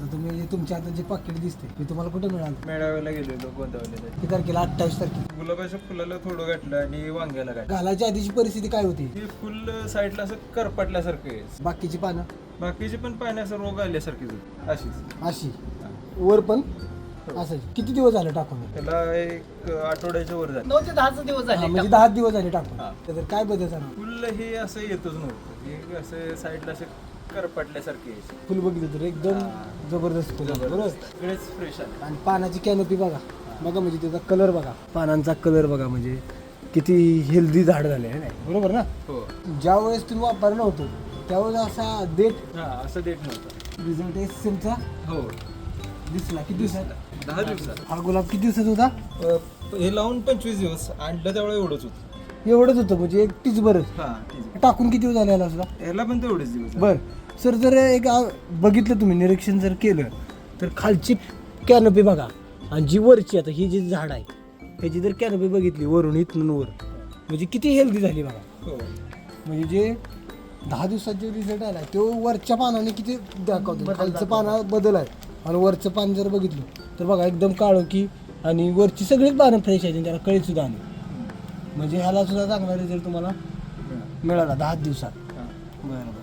आता तुम्ही तुमच्या हातात जे पाकिट दिसते ते तुम्हाला कुठे मिळालं? मेळाव्याला गेलेलो गोंदावलेला. किती तारखेला? 28 तारखेला. गुलाबाच्या फुलाला थोडं घातलं आणि वांग्याला घातलं. घालायच्या आधीची परिस्थिती काय होती? हे फुल साईडला असं करपटल्यासारखं आहे. बाकीची पानं बाकीचे पण पाण्याचा रोग आल्यासारखीच होती अशीच. अशी वर पण असं. किती दिवस झाले टाकून? त्याला एक आठवड्याच्या वर झालं. 9 ते 10 दिवस झाले. म्हणजे 10 दिवस झाले टाकून. हा. तर काय बदल झाला? फुल हे असं येतच नव्हतं. हे असं साईडला असं करपटल्यासारखे यायचे. फुल बघितलं तर एकदम जबरदस्त फुल आहे, बरोबर. सगळेच फ्रेश आले. आणि पानाची कॅनोपी बघा बघा, म्हणजे त्याचा कलर बघा, पानांचा कलर बघा, म्हणजे किती हेल्दी झाड झाले आहे नाही, बरोबर ना? हो. ज्या वेळेस तुम्ही वापरलं होतं त्यावेळेस असा देठ हा असं देत नव्हतं. रिझल्ट एसएमचा हो. दिसला. किती दिवसात? 10 दिवसात. हा गुलाब किती दिवसात होता? हे लावून 25 दिवस आणलं त्यावेळेला एवढंच होतं. एवढंच होतं, म्हणजे एक तीच बरं. हा ठीक टाकून किती दिवस झाले याला सुद्धा? आहे. याला पण तेवढेच दिवस. बर सर, जर एक बघितलं तुम्ही, निरीक्षण जर केलं तर खालची कॅनोपी बघा आणि जी वरची, आता ही जी झाड आहे ह्याची जर कॅनोपी बघितली वरून इथून वर, म्हणजे किती हेल्दी झाली बघा. हो. म्हणजे जे 10 दिवसात जे रिझल्ट आला तो वरच्या पानाने किती दाखवतो. खालचं पाना बदल आहे आणि वरचं पान जर बघितलं तर बघा एकदम काळोखी आणि वरची सगळीच पानं फ्रेश आहेत आणि त्याला कळी सुद्धा आली. म्हणजे ह्याला सुद्धा चांगला रिझल्ट तुम्हाला मिळाला 10 दिवसात. हा. बरं.